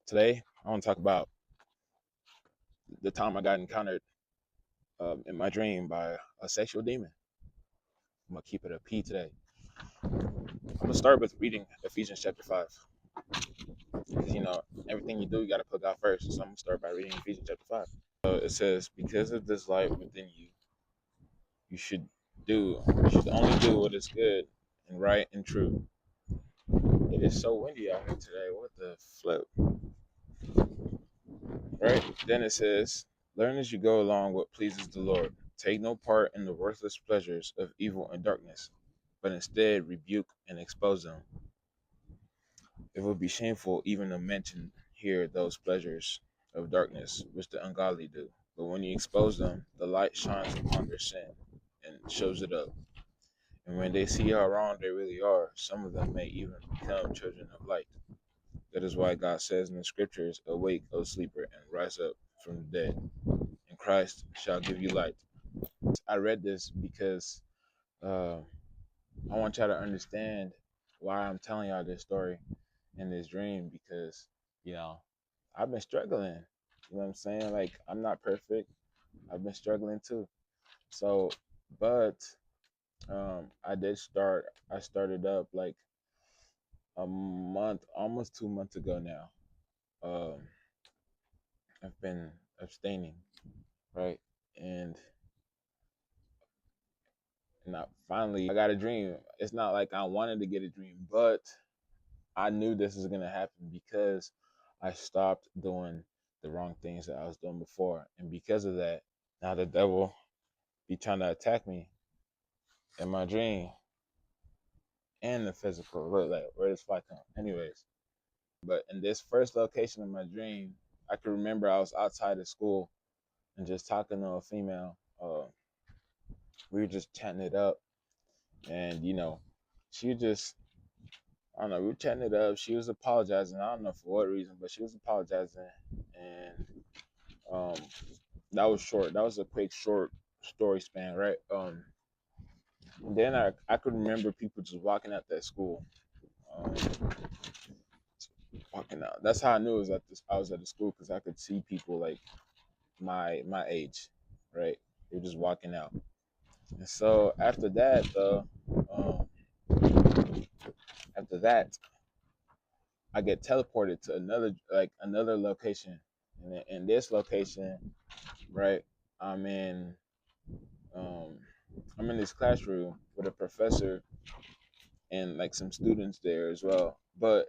Today, I want to talk about the time I got encountered in my dream by a sexual demon. I'm gonna keep it a P today. I'm gonna start with reading Ephesians chapter 5, because everything you do, you gotta put God first. So I'm gonna start by reading Ephesians chapter 5. It says, "Because of this light within you, you should you should only do what is good and right and true." It is so windy out here today. What the flip? Right? Then it says, "Learn as you go along what pleases the Lord. Take no part in the worthless pleasures of evil and darkness, but instead rebuke and expose them. It would be shameful even to mention here those pleasures of darkness which the ungodly do. But when you expose them, the light shines upon their sin and shows it up. And when they see how wrong they really are, some of them may even become children of light. That is why God says in the scriptures, 'Awake, O sleeper, and rise up from the dead, and Christ shall give you light.'" I read this because uh, I want y'all to understand why I'm telling y'all this story in this dream, because you know I've been struggling. You know what I'm saying? Like, I'm not perfect. I've been struggling too. So, but I started up like a month, almost 2 months ago now. Um, I've been abstaining, right? And now finally I got a dream. It's not like I wanted to get a dream, but I knew this was gonna happen because I stopped doing the wrong things that I was doing before, and because of that, now the devil be trying to attack me in my dream and the physical. Look, like, where does fly come? Anyways, but in this first location of my dream, I can remember I was outside of school and just talking to a female. We were just chatting it up, and she just, I don't know, we were chatting it up. She was apologizing. I don't know for what reason, but she was apologizing, and um, that was short. That was a quick, short story span, right? And then I could remember people just walking out that school, um, walking out. That's how I knew it was I was at the school, because I could see people like my age, right? They were just walking out. And so um, after that, I get teleported to another location, and in this location, right, I'm in um, I'm in this classroom with a professor and like some students there as well. But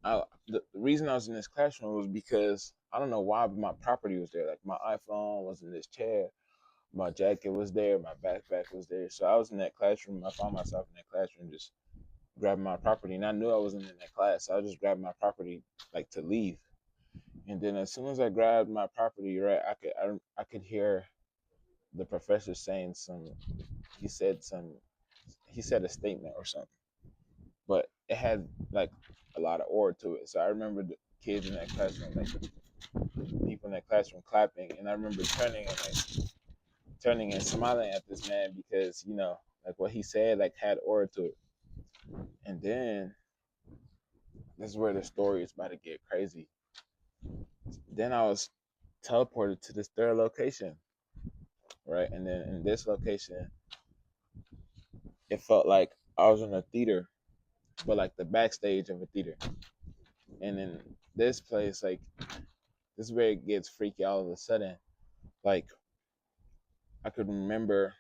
the reason I was in this classroom was because I don't know why, but my property was there. Like, my iPhone was in this chair, my jacket was there, my backpack was there. So I was in that classroom. I found myself in that classroom just grabbing my property, and I knew I wasn't in that class. So I just grabbed my property like to leave. And then as soon as I grabbed my property, right, I could hear the professor saying some. He said some. He said a statement or something, but it had like a lot of order to it. So I remember the kids in that classroom, like people in that classroom clapping, and I remember turning and smiling at this man, because like what he said like had order to it. And then this is where the story is about to get crazy. Then I was teleported to this third location, right? And then in this location, it felt like I was in a theater, but like the backstage of a theater. And in this place, like, this is where it gets freaky all of a sudden. Like, I could remember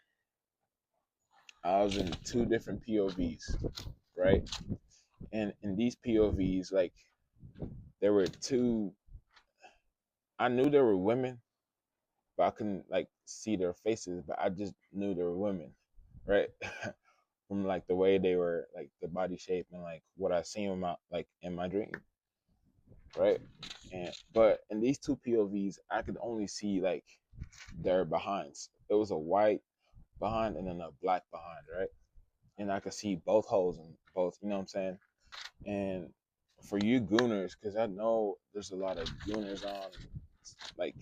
I was in two different POVs, right? And in these POVs, like, there were two. I knew there were women, but I couldn't like see their faces. But I just knew they were women, right? From like the way they were, like the body shape and like what I seen in my dream, right? And but in these two POVs, I could only see like their behinds. It was a white behind and then a black behind, right? And I could see both holes in both. You know what I'm saying? And for you gooners, because I know there's a lot of gooners like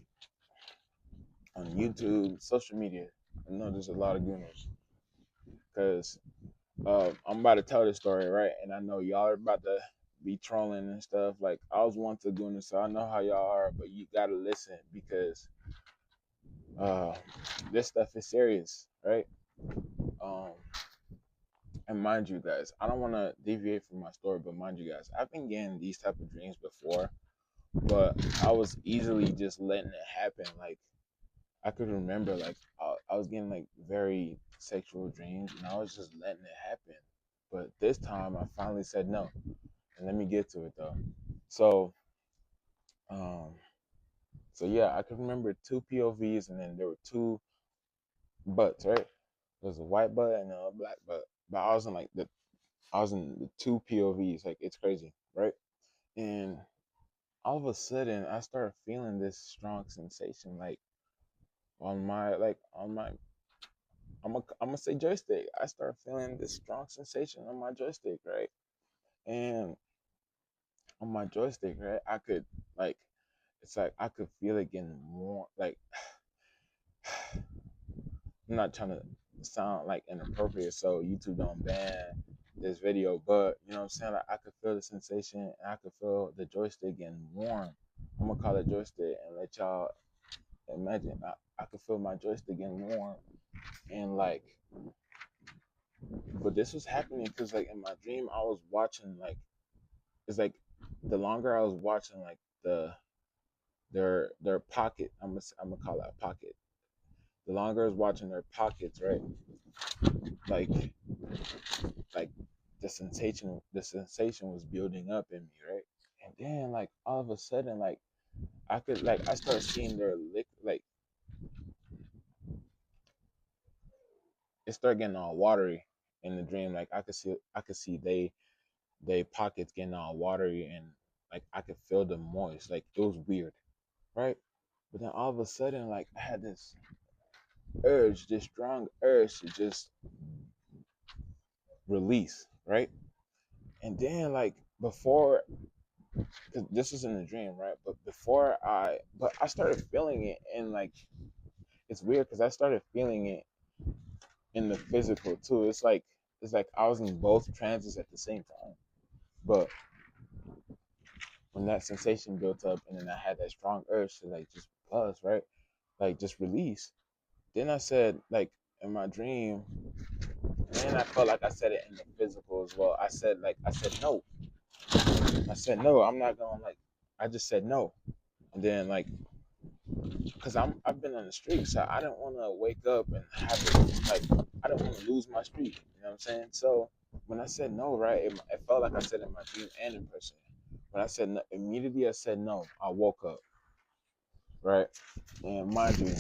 on YouTube, social media. I know there's a lot of gooners, because I'm about to tell this story, right? And I know y'all are about to be trolling and stuff. Like I was one to doing this, so I know how y'all are, but you gotta listen because uh this stuff is serious, right? Um and mind you guys, I don't wanna deviate from my story, but mind you guys, I've been getting these type of dreams before, but I was easily just letting it happen. Like I could remember like I was getting like very sexual dreams and I was just letting it happen. But this time I finally said no. And let me get to it though. So um so yeah, I could remember two POVs and then there were two butts, right? There's a white butt and a black butt. But I was in the two POVs, like it's crazy, right? And all of a sudden I started feeling this strong sensation like on my I'm gonna say joystick. I started feeling this strong sensation on my joystick, right? And on my joystick, right, I could like it's like I could feel it getting more like I'm not trying to sound like inappropriate, so YouTube don't ban this video, but you know what I'm saying? Like I could feel the sensation and I could feel the joystick getting warm. I'm gonna call it joystick and let y'all imagine I could feel my joystick getting warm and like but this was happening because like in my dream I was watching like it's like the longer I was watching like their pocket I'm gonna call that pocket the longer I was watching their pockets right like like the sensation was building up in me right and then like all of a sudden like I started seeing their lick like it started getting all watery in the dream like I could see they pockets getting all watery and like I could feel them moist like it was weird right but then all of a sudden like I had this strong urge to just release right and then like before because this was in a dream right but I started feeling it and like it's weird because I started feeling it in the physical too it's like I was in both trances at the same time but when that sensation built up and then I had that strong urge to like just buzz right like just release then I said like in my dream and I felt like I said it in the physical as well I said no I'm not gonna like I just said no and then like because I've been on the street, so I didn't want to wake up and have it like I didn't want to lose my streak. You know what I'm saying? So when I said no, right, it felt like I said it in my dream and in person. When I said no, immediately I said no. I woke up, right, and mind you,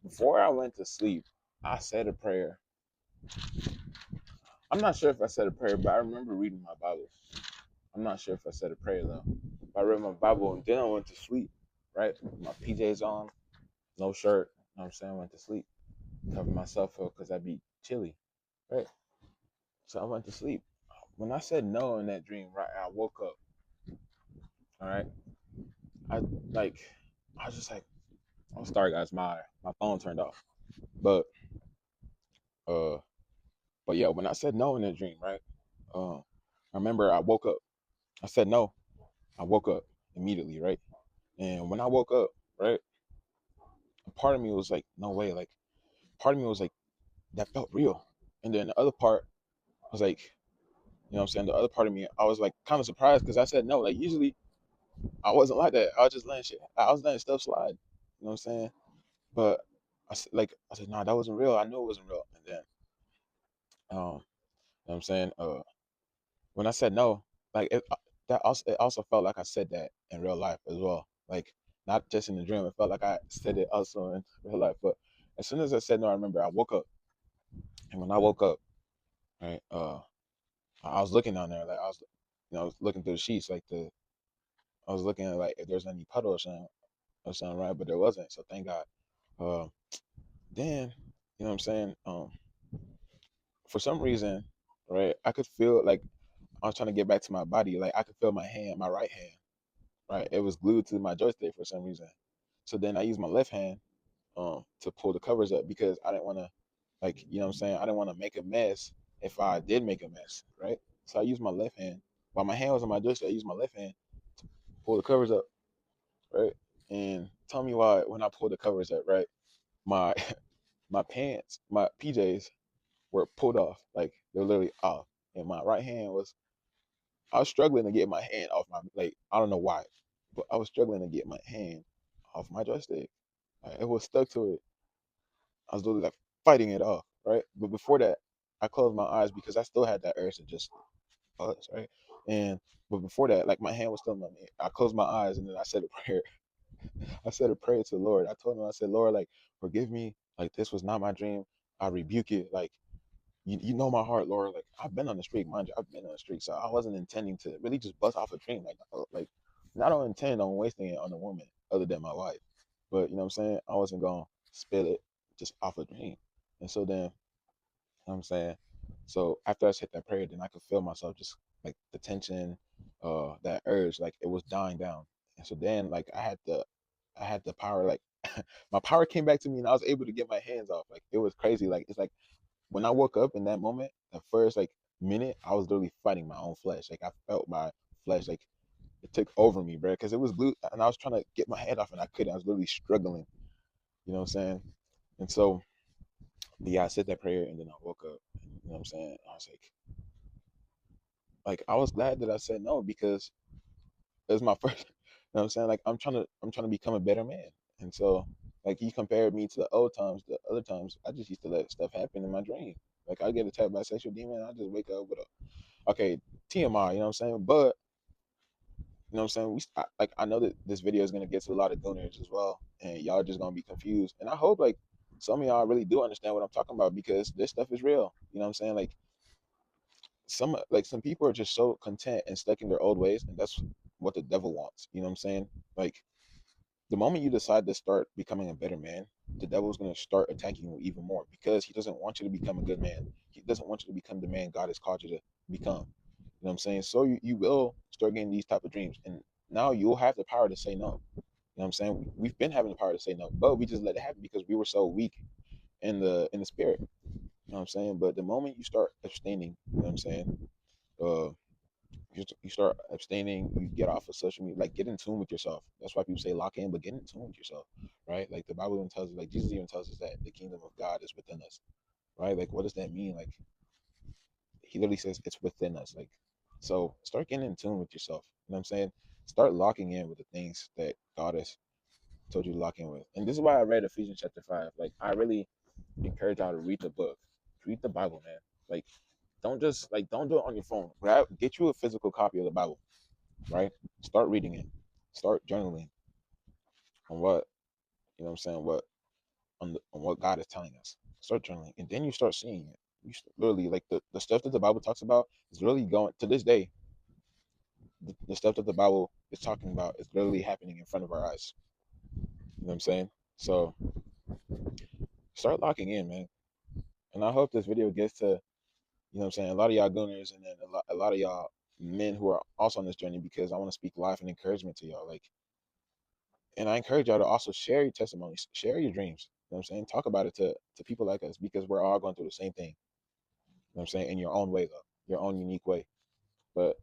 before I went to sleep, I said a prayer. I'm not sure if I said a prayer, but I remember reading my Bible. I'm not sure if I said a prayer though. But I read my Bible and then I went to sleep, right? With my PJs on, no shirt. You know what I'm saying? I went to sleep. Cover myself up because I'd be chilly, right? So I went to sleep. When I said no in that dream, right, I woke up. All right, I like, I was just like, oh, sorry guys, my phone turned off. But uh, but yeah, when I said no in that dream, right, I remember I woke up. I said no. I woke up immediately, right, and when I woke up, right, a part of me was like, no way, like, part of me was like, that felt real, and then the other part was like, you know what I'm saying? The other part of me, I was like kind of surprised because I said no. Like usually I wasn't like that. I was just letting shit. I was letting stuff slide. You know what I'm saying? But I said, nah, that wasn't real. I knew it wasn't real. And then, you know what I'm saying? When I said no, like it also felt like I said that in real life as well. Like not just in the dream. It felt like I said it also in real life. But as soon as I said no, I remember I woke up. And when I woke up, right, I was looking down there, like I was looking through the sheets, I was looking at like if there's any puddle or something, right? But there wasn't. So thank God. Uh, then you know what I'm saying? For some reason, right, I could feel like I was trying to get back to my body. Like I could feel my hand, my right hand, right? It was glued to my joystick for some reason. So then I used my left hand to pull the covers up because I didn't want to like, you know what I'm saying? I didn't want to make a mess if I did make a mess, right? So I used my left hand while my hand was on my joystick, I used my left hand to pull the covers up, right? And tell me why when I pulled the covers up, right, my my pants, my PJs were pulled off, like they're literally off, and my right hand was. I was struggling to get my hand off my like. I don't know why, but I was struggling to get my hand off my joystick. Like, it was stuck to it. I was literally like fighting it off, right? But before that, I closed my eyes because I still had that urge to just us, right? And but before that, like my hand was still on me. I closed my eyes and then I said a prayer. I said a prayer to the Lord. I told him, I said, Lord, like forgive me. Like this was not my dream. I rebuke it. Like you know my heart, Lord. Like I've been on the street, mind you. I've been on the street, so I wasn't intending to really just bust off a dream. Like I don't intend on wasting it on a woman other than my wife. But you know what I'm saying? I wasn't gonna spill it just off a dream. And so then know what I'm saying? So after I said that prayer, then I could feel myself just like the tension, that urge, like it was dying down. And so then like I had the power, like my power came back to me and I was able to get my hands off. Like it was crazy. Like it's like when I woke up in that moment, the first like minute, I was literally fighting my own flesh. Like I felt my flesh like it took over me, bro, because it was glued and I was trying to get my head off and I couldn't. I was literally struggling. You know what I'm saying? And so yeah, I said that prayer and then I woke up. And, you know what I'm saying? I was like I was glad that I said no because it was my first. You know what I'm saying? Like I'm trying to become a better man. And so like he compared me to the old times, the other times I just used to let stuff happen in my dream. Like I get attacked by a sexual demon, I just wake up with a okay TMI. You know what I'm saying? But you know what I'm saying? Like I know that this video is gonna get to a lot of donors as well, and y'all just gonna be confused. And I hope like some of y'all really do understand what I'm talking about because this stuff is real. You know what I'm saying? Some people are just so content and stuck in their old ways, and that's what the devil wants. You know what I'm saying? Like the moment you decide to start becoming a better man, the devil's gonna start attacking you even more because he doesn't want you to become a good man. He doesn't want you to become the man God has called you to become. You know what I'm saying? So you will start getting these type of dreams, and now you'll have the power to say no. You know what I'm saying? We've been having the power to say no, but we just let it happen because we were so weak in the spirit. You know what I'm saying? But the moment you start abstaining, you know what I'm saying? Uh, you start abstaining, you get off of social media, like get in tune with yourself. That's why people say lock in, but get in tune with yourself, right? Like the Bible even tells us, like Jesus even tells us that the kingdom of God is within us, right? Like what does that mean? Like he literally says it's within us. Like so start getting in tune with yourself. You know what I'm saying? Start locking in with the things that God has told you to lock in with. And this is why I read Ephesians chapter 5. Like I really encourage y'all to read the book. Read the Bible, man. Like don't do it on your phone. Get you a physical copy of the Bible, right? Start reading it. Start journaling on what you know what I'm saying, what on what God is telling us. Start journaling. And then you start seeing it. Literally like the stuff that the Bible talks about is really going to this day. The stuff that the Bible is talking about is literally happening in front of our eyes. You know what I'm saying? So start locking in, man. And I hope this video gets to, you know what I'm saying, a lot of y'all gooners and then a lot of y'all men who are also on this journey because I want to speak life and encouragement to y'all. Like, and I encourage y'all to also share your testimonies, share your dreams. You know what I'm saying? Talk about it to people like us because we're all going through the same thing. You know what I'm saying? In your own way, though, your own unique way. But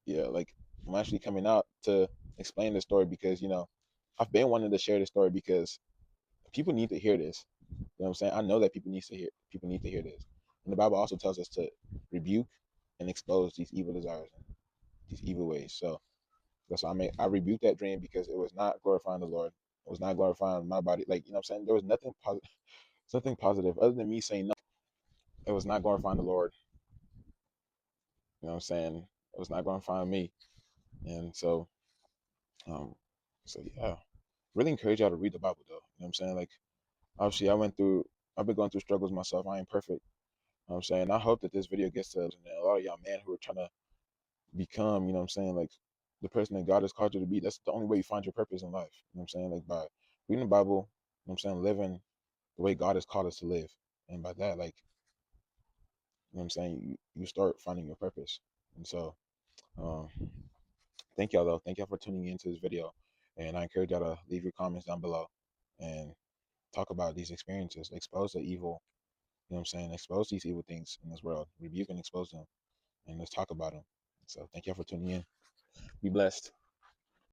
yeah, like I'm actually coming out to explain this story because, you know, I've been wanting to share this story because people need to hear this. You know what I'm saying? I know that people need to hear this. And the Bible also tells us to rebuke and expose these evil desires and these evil ways. So that's why I rebuke that dream because it was not glorifying the Lord. It was not glorifying my body. Like, you know what I'm saying? There was nothing positive other than me saying no. It was not glorifying the Lord. You know what I'm saying? It was not glorifying me. And um, so yeah, really encourage y'all to read the Bible though. You know what I'm saying? Like, obviously I've been going through struggles myself. I ain't perfect. You know what I'm saying? I hope that this video gets to a lot of y'all men who are trying to become, you know what I'm saying, like the person that God has called you to be. That's the only way you find your purpose in life. You know what I'm saying? Like by reading the Bible, you know what I'm saying, living the way God has called us to live. And by that, like, you know what I'm saying, you start finding your purpose. And so um thank y'all though. Thank y'all for tuning into this video. And I encourage y'all to leave your comments down below and talk about these experiences, expose the evil, you know what I'm saying, expose these evil things in this world, rebuke and expose them, and let's talk about them. So thank y'all for tuning in. Be blessed.